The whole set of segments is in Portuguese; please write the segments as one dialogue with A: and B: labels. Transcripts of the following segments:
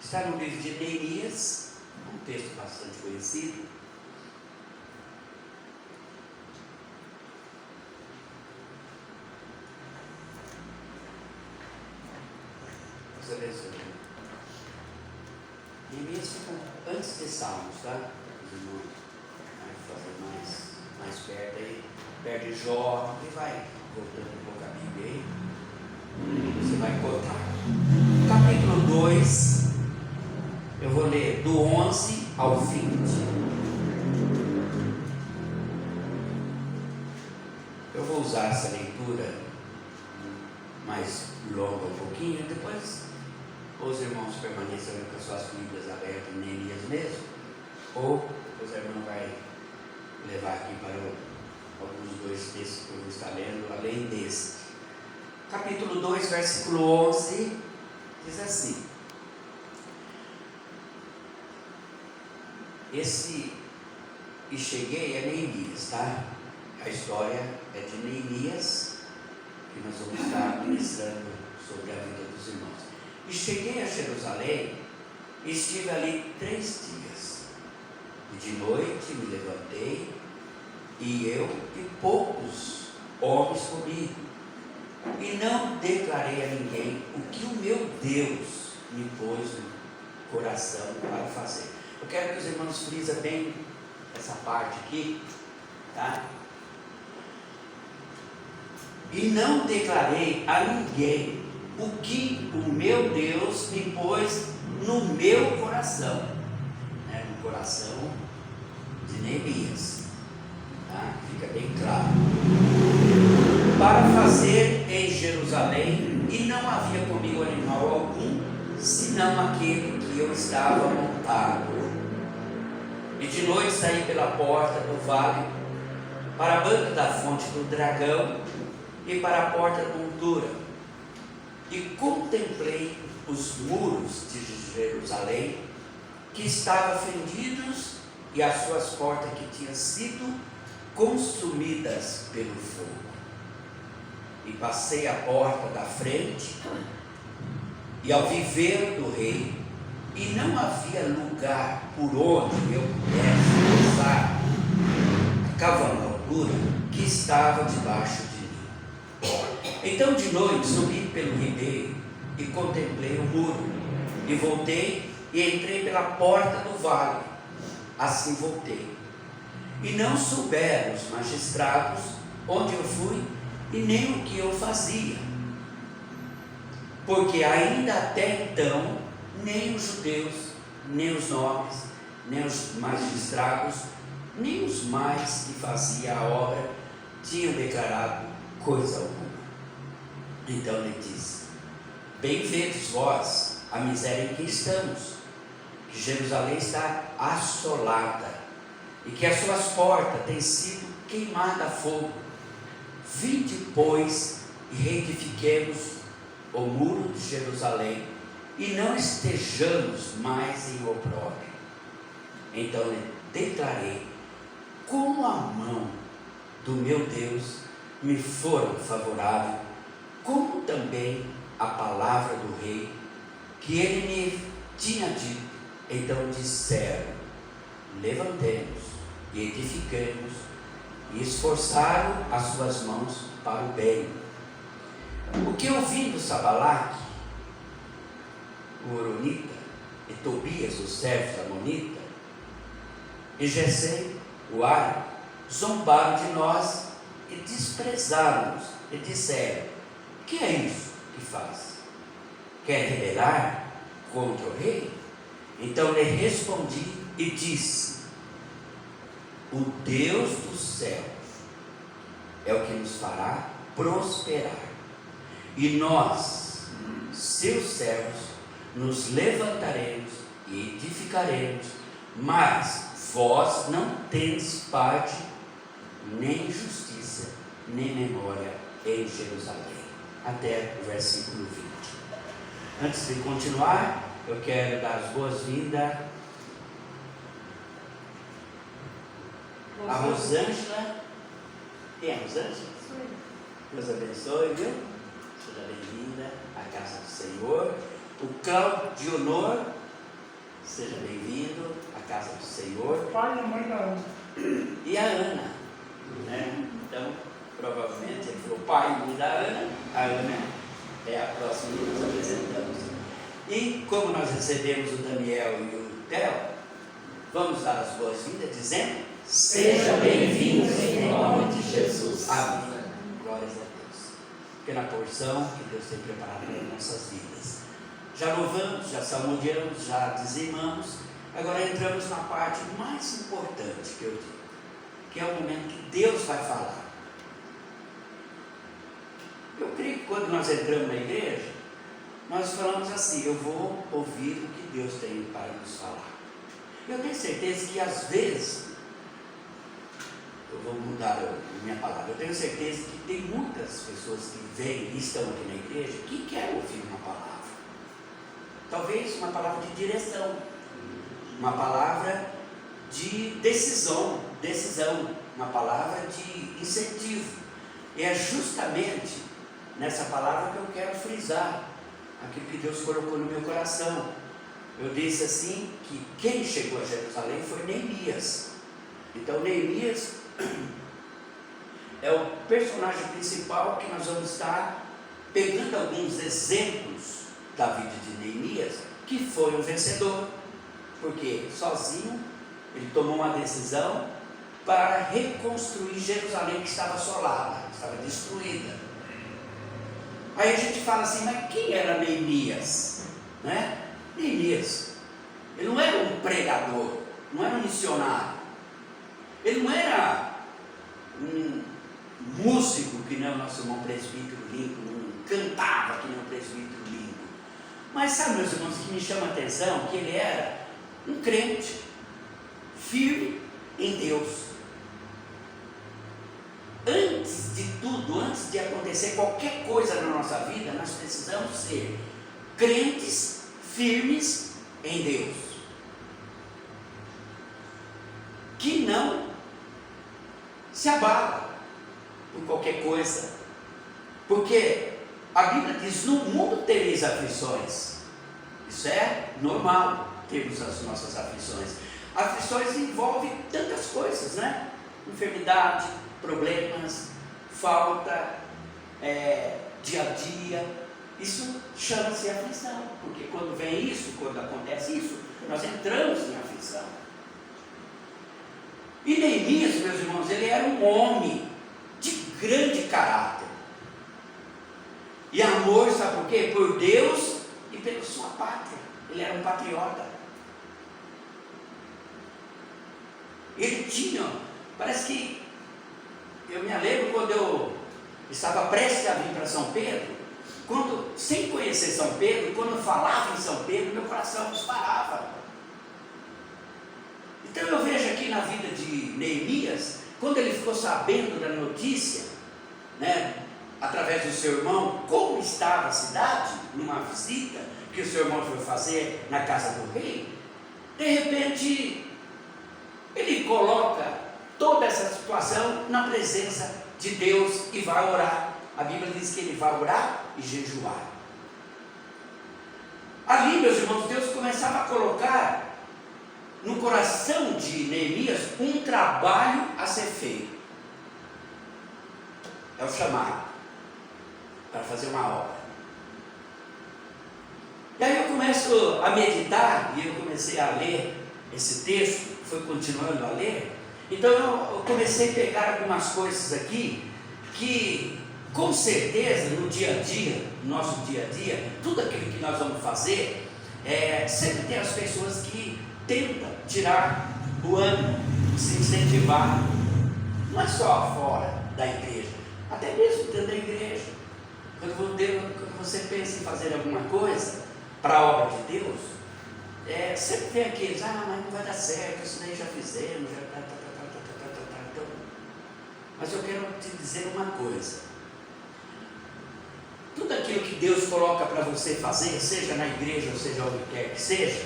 A: Está no livro de Neemias, um texto bastante conhecido. Você abençoe. Neemias fica antes de Salmos, tá? Os irmãos vai fazer mais perto aí, perto de Jó, e vai voltando um pouco a Bíblia aí. Você vai cortar. Capítulo 2, eu vou ler do 11 ao 20. Eu vou usar essa leitura mais longa um pouquinho, depois os irmãos permaneçam com as suas Bíblias abertas em Neemias mesmo, ou os irmãos vai levar aqui para alguns dois textos que eu vou estar lendo, além desse. Capítulo 2, versículo 11, diz assim: e cheguei a Neemias, tá? A história é de Neemias, que nós vamos estar ministrando sobre a vida dos irmãos. E cheguei a Jerusalém, e estive ali 3 dias, e de noite me levantei, e eu e poucos homens comigo, e não declarei a ninguém o que o meu Deus me pôs no coração para fazer. Eu quero que os irmãos frisem bem essa parte aqui, tá? E não declarei a ninguém o que o meu Deus me pôs no meu coração, né? No coração de Neemias, tá? Fica bem claro. Para fazer em Jerusalém, e não havia comigo animal algum, senão aquele que eu estava montado. E de noite saí pela porta do vale, para a banca da fonte do dragão, e para a porta da montura, e contemplei os muros de Jerusalém, que estavam fendidos, e as suas portas que tinham sido consumidas pelo fogo. E passei a porta da frente, e ao viver do rei, e não havia lugar por onde eu pudesse passar a cavalgadura que estava debaixo de mim. Então de noite subi pelo ribeiro e contemplei o muro, e voltei e entrei pela porta do vale. Assim voltei, e não souberam os magistrados onde eu fui e nem o que eu fazia, porque ainda até então nem os judeus, nem os nobres, nem os magistrados, nem os mais que faziam a obra tinham declarado coisa alguma. Então ele disse: bem vedes vós a miséria em que estamos, que Jerusalém está assolada, e que as suas portas têm sido queimadas a fogo. Vinde, pois, e reedifiquemos o muro de Jerusalém, e não estejamos mais em opróbrio. Então eu declarei: como a mão do meu Deus me for favorável, como também a palavra do rei, que ele me tinha dito. Então disseram: levantemos e edifiquemos, e esforçaram as suas mãos para o bem. O que ouvindo Sabalaque, o Horonita, e Tobias, os servos amonitas, e Gesem, o árabe, zombaram de nós e desprezaram-nos, e disseram: que é isso que faz? Quer rebelar contra o rei? Então lhe respondi e disse: o Deus dos céus é o que nos fará prosperar, e nós, seus servos, nos levantaremos e edificaremos, mas vós não tendes parte, nem justiça, nem memória em Jerusalém. Até o versículo 20. Antes de continuar, eu quero dar as boas-vindas a Rosângela. Quem é a Rosângela? Deus abençoe, viu? Seja bem-vinda à casa do Senhor. O Claudionor Seja bem-vindo à casa do Senhor.
B: Pai e a mãe da Ana.
A: E a Ana, né? Então, provavelmente, ele falou pai e mãe da Ana. A Ana é a próxima que nós apresentamos. E como nós recebemos o Daniel e o Theo, vamos dar as boas-vindas dizendo:
C: Seja bem-vindo em nome de Jesus.
A: Amém. Glórias a Deus. Pequena porção que Deus tem preparado para as nossas vidas. Já louvamos, já salmodiamos, já dizimamos. Agora entramos na parte mais importante que eu digo, que é o momento que Deus vai falar. Eu creio que quando nós entramos na igreja, nós falamos assim: eu vou ouvir o que Deus tem para nos falar. Eu tenho certeza que às vezes, eu vou mudar a minha palavra, eu tenho certeza que tem muitas pessoas que vêm e estão aqui na igreja que querem ouvir uma palavra. Talvez uma palavra de direção, uma palavra de decisão, uma palavra de incentivo. E é justamente nessa palavra que eu quero frisar aquilo que Deus colocou no meu coração. Eu disse assim, que quem chegou a Jerusalém foi Neemias. Então Neemias é o personagem principal que nós vamos estar pegando alguns exemplos da vida de Neemias, que foi um vencedor, porque sozinho ele tomou uma decisão para reconstruir Jerusalém, que estava assolada, estava destruída. Aí a gente fala assim: mas quem era Neemias? Né? Neemias, ele não era um pregador, não era um missionário, ele não era um músico que nem o nosso irmão presbítero Lincoln, não cantava que nem o presbítero Lincoln. Mas sabe, meus irmãos, que me chama a atenção que ele era um crente, firme em Deus. Antes de tudo, antes de acontecer qualquer coisa na nossa vida, nós precisamos ser crentes firmes em Deus, que não se abala por qualquer coisa, porque a Bíblia diz: no mundo tereis aflições. Isso é normal, termos as nossas aflições. Aflições envolvem tantas coisas, né? Enfermidade, problemas, falta, dia a dia. Isso chama-se aflição, porque quando vem isso, quando acontece isso, nós entramos em aflição. E Neemias, meus irmãos, ele era um homem de grande caráter e amor, sabe por quê? Por Deus e pela sua pátria. Ele era um patriota. Ele tinha, parece que, eu me lembro quando eu estava prestes a vir para São Pedro, sem conhecer São Pedro, quando eu falava em São Pedro, meu coração disparava. Então eu vejo aqui na vida de Neemias, quando ele ficou sabendo da notícia, né, através do seu irmão, como estava a cidade, numa visita que o seu irmão foi fazer na casa do rei, de repente ele coloca toda essa situação na presença de Deus e vai orar. A Bíblia diz que ele vai orar e jejuar. Ali, meus irmãos, Deus começava a colocar no coração de Neemias um trabalho a ser feito. É o chamado para fazer uma obra. E aí eu começo a meditar, e eu comecei a ler esse texto, fui continuando a ler. Então eu comecei a pegar algumas coisas aqui, que com certeza no dia a dia, no nosso dia a dia, tudo aquilo que nós vamos fazer, sempre tem as pessoas que tentam tirar o ânimo, se incentivar. Não é só fora da igreja, até mesmo dentro da igreja. Quando você pensa em fazer alguma coisa para a obra de Deus, sempre tem aqueles: mas não vai dar certo, isso daí já fizemos, Mas eu quero te dizer uma coisa: tudo aquilo que Deus coloca para você fazer, seja na igreja ou seja onde quer que seja,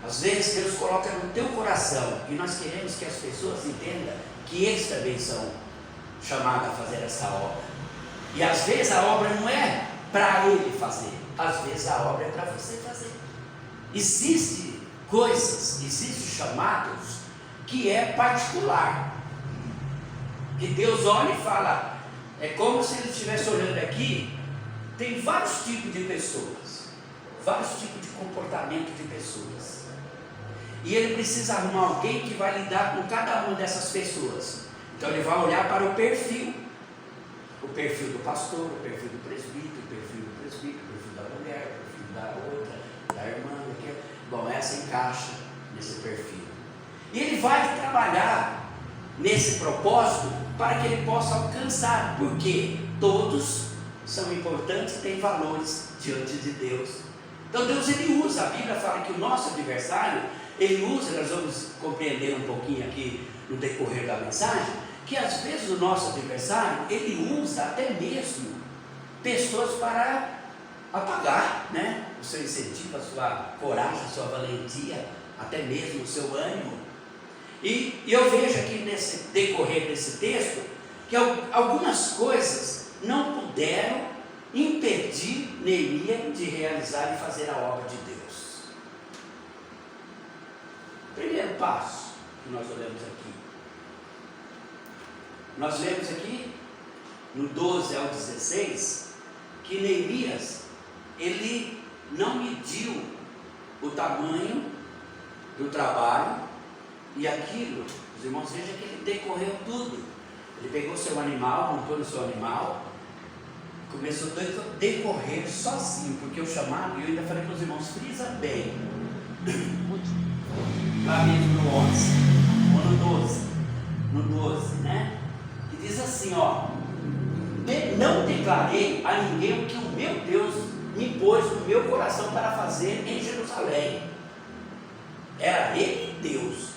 A: às vezes Deus coloca no teu coração, e nós queremos que as pessoas entendam que eles também são chamados a fazer essa obra. E às vezes a obra não é para ele fazer, às vezes a obra é para você fazer. Existem existem chamados que é particular, que Deus olha e fala, é como se Ele estivesse olhando aqui, tem vários tipos de pessoas, vários tipos de comportamento de pessoas, e Ele precisa arrumar alguém que vai lidar com cada uma dessas pessoas. Então Ele vai olhar para o perfil do pastor, o perfil do presbítero, o perfil da mulher, o perfil da outra, da irmã, bom, essa encaixa nesse perfil. E Ele vai trabalhar nesse propósito para que Ele possa alcançar, porque todos são importantes e têm valores diante de Deus. Então Deus, Ele usa, a Bíblia fala que o nosso adversário, Ele usa, nós vamos compreender um pouquinho aqui no decorrer da mensagem, que às vezes o nosso adversário, ele usa até mesmo pessoas para apagar, né, o seu incentivo, a sua coragem, a sua valentia, até mesmo o seu ânimo. E eu vejo aqui nesse decorrer desse texto, que algumas coisas não puderam impedir Neemias de realizar e fazer a obra de Deus. Primeiro passo que nós olhamos aqui. Nós lemos aqui, no 12 ao 16, que Neemias, ele não mediu o tamanho do trabalho, e aquilo, os irmãos vejam que ele decorreu tudo. Ele pegou seu animal, montou no seu animal, começou a decorrer sozinho, porque o chamado, eu ainda falei para os irmãos, frisa bem, lá mesmo no 11, ou no 12, né? E diz assim, ó, não declarei a ninguém o que o meu Deus me pôs no meu coração para fazer em Jerusalém. Era Ele Deus.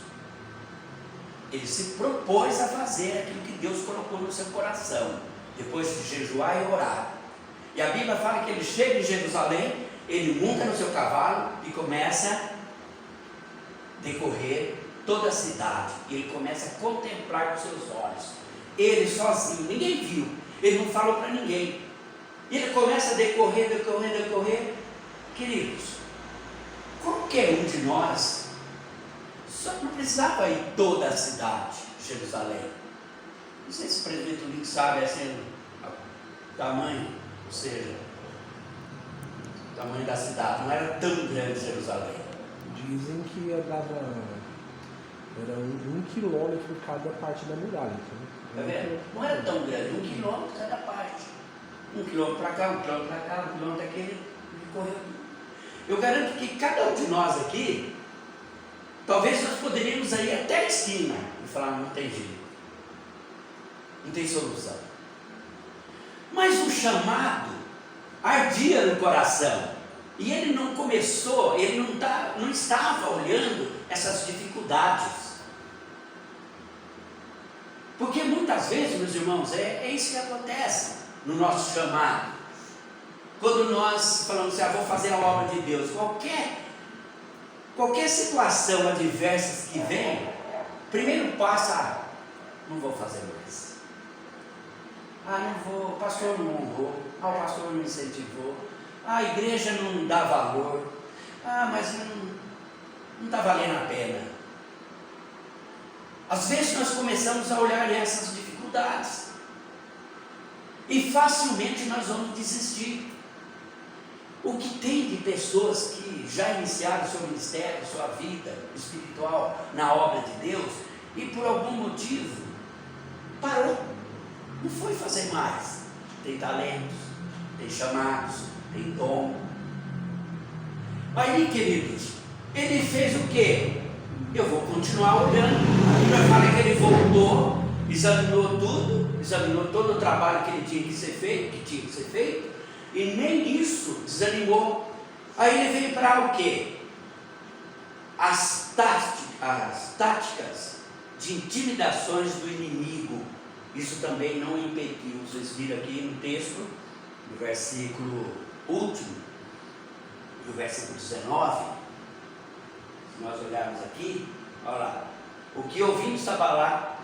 A: Ele se propôs a fazer aquilo que Deus colocou no seu coração, depois de jejuar e orar. E a Bíblia fala que ele chega em Jerusalém, ele monta no seu cavalo e começa a decorrer toda a cidade. E ele começa a contemplar com seus olhos. Ele sozinho, ninguém viu, ele não falou para ninguém. E ele começa a decorrer. Queridos, qualquer um de nós só não precisava ir toda a cidade de Jerusalém. Não sei se o presbítero Link sabe assim, o tamanho, ou seja, o tamanho da cidade, não era tão grande Jerusalém.
B: Dizem que era 1 quilômetro cada parte da muralha.
A: Tá vendo? Não era tão grande, 1 quilômetro cada parte. 1 quilômetro para cá, 1 quilômetro para cá, 1 quilômetro daquele, ele correu. Eu garanto que cada um de nós aqui, talvez nós poderíamos ir até a esquina e falar, não tem jeito, não tem solução. Mas o chamado ardia no coração, e ele não começou, ele não estava olhando essas dificuldades. Porque muitas vezes, meus irmãos, é isso que acontece no nosso chamado. Quando nós falamos assim, vou fazer a obra de Deus, qualquer situação adversa que vem, primeiro passa, não vou fazer mais. Não vou, o pastor não honrou, o pastor não incentivou, a igreja não dá valor, mas não está valendo a pena. Às vezes nós começamos a olhar essas dificuldades e facilmente nós vamos desistir. O que tem de pessoas que já iniciaram seu ministério, sua vida espiritual na obra de Deus e por algum motivo parou, não foi fazer mais. Tem talentos, tem chamados, tem dom. Aí, queridos, ele fez o quê? Eu vou continuar olhando. A Bíblia fala que ele voltou, examinou tudo, examinou todo o trabalho que ele tinha que ser feito, e nem isso desanimou. Aí ele veio para o quê? As táticas de intimidações do inimigo. Isso também não impediu. Vocês viram aqui no texto, no versículo último, no versículo 19, se nós olharmos aqui, olha lá, o que ouvimos Sabalate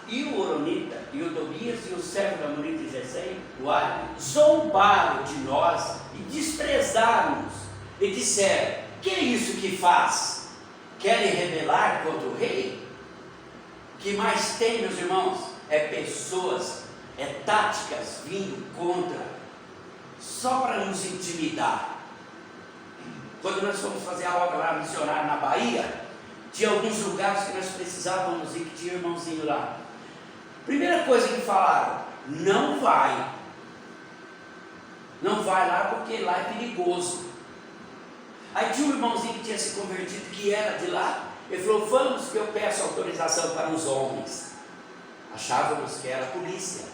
A: e o Horonita, e o Tobias e o servo da Amonita e Gesem, o árabe, zombaram de nós e desprezaram-nos, e disseram, que é isso que faz? Querem rebelar contra o rei? O que mais tem, meus irmãos, é pessoas, é táticas vindo contra, só para nos intimidar. Quando nós fomos fazer a obra lá missionária na Bahia, tinha alguns lugares que nós precisávamos ir, que tinha irmãozinho lá. Primeira coisa que falaram: não vai lá porque lá é perigoso. Aí tinha um irmãozinho que tinha se convertido, que era de lá. Ele falou: vamos que eu peço autorização para os homens. Achávamos que era a polícia,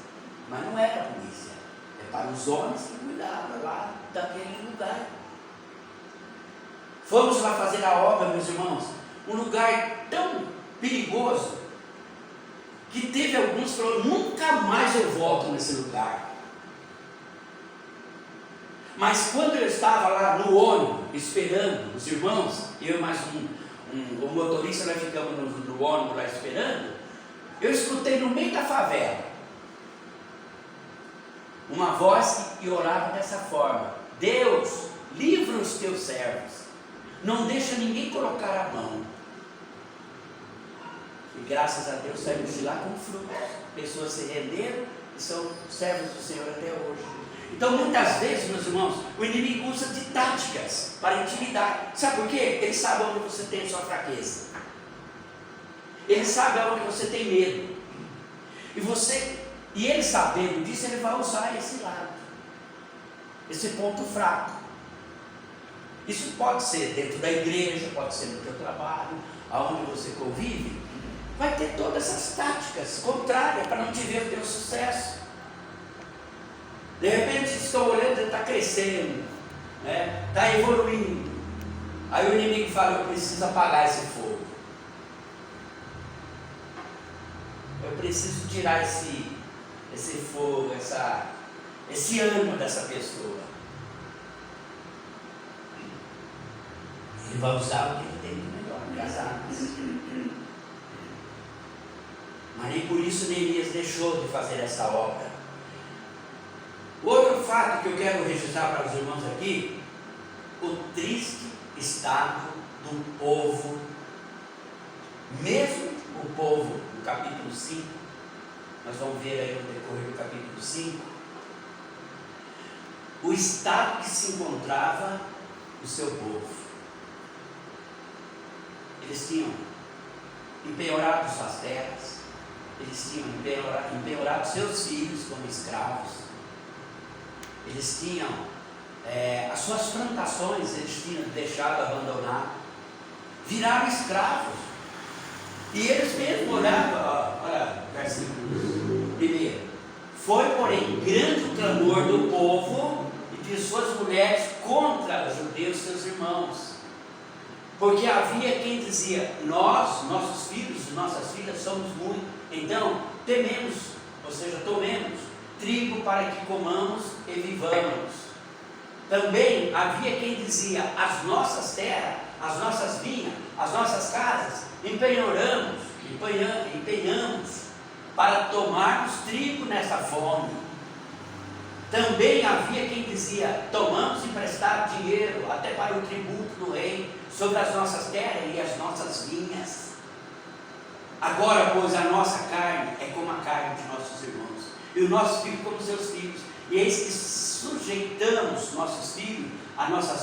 A: mas não era a polícia, é para os homens que cuidavam lá daquele lugar. Fomos lá fazer a obra, meus irmãos, um lugar tão perigoso, que teve alguns que falaram: nunca mais eu volto nesse lugar. Mas quando eu estava lá no ônibus, esperando os irmãos, eu e mais o motorista, nós ficamos no ônibus lá esperando, eu escutei no meio da favela uma voz que orava dessa forma: Deus, livra os teus servos, não deixa ninguém colocar a mão. E graças a Deus saímos de lá com frutos. Pessoas se renderam e são servos do Senhor até hoje. Então muitas vezes, meus irmãos, o inimigo usa de táticas para intimidar. Sabe por quê? Ele sabe onde você tem a sua fraqueza. Ele sabe onde você tem medo. E ele sabendo disso, ele vai usar esse lado, esse ponto fraco. Isso pode ser dentro da igreja, pode ser no teu trabalho, aonde você convive. Vai ter todas essas táticas contrárias para não te ver o teu sucesso. De repente estão olhando, ele está crescendo, né? Está evoluindo. Aí o inimigo fala: eu preciso apagar esse fogo. Eu preciso tirar esse fogo, esse ânimo dessa pessoa. Ele vai usar o que ele tem de melhor, as armas. Mas nem por isso Neemias deixou de fazer essa obra. Outro fato que eu quero registrar para os irmãos aqui: o triste estado do povo. Mesmo o povo, no capítulo 5, nós vamos ver aí no decorrer do capítulo 5, o estado que se encontrava o seu povo. Eles tinham empenhorado suas terras, eles tinham empenhorado seus filhos como escravos, eles tinham as suas plantações, eles tinham deixado abandonado, viraram escravos. E eles mesmos olhavam, olha, versículo 1. Foi, porém, grande o clamor do povo e de suas mulheres contra os judeus, seus irmãos. Porque havia quem dizia: nós, nossos filhos e nossas filhas somos muitos, então tememos, ou seja, tomemos trigo para que comamos e vivamos. Também havia quem dizia: as nossas terras, as nossas vinhas, as nossas casas, empenhamos para tomarmos trigo nessa fome. Também havia quem dizia: tomamos emprestado dinheiro até para o tributo do rei sobre as nossas terras e as nossas vinhas. Agora, pois, a nossa carne é como a carne de nossos irmãos, e o nosso filho como seus filhos. E eis que sujeitamos nossos filhos a nossas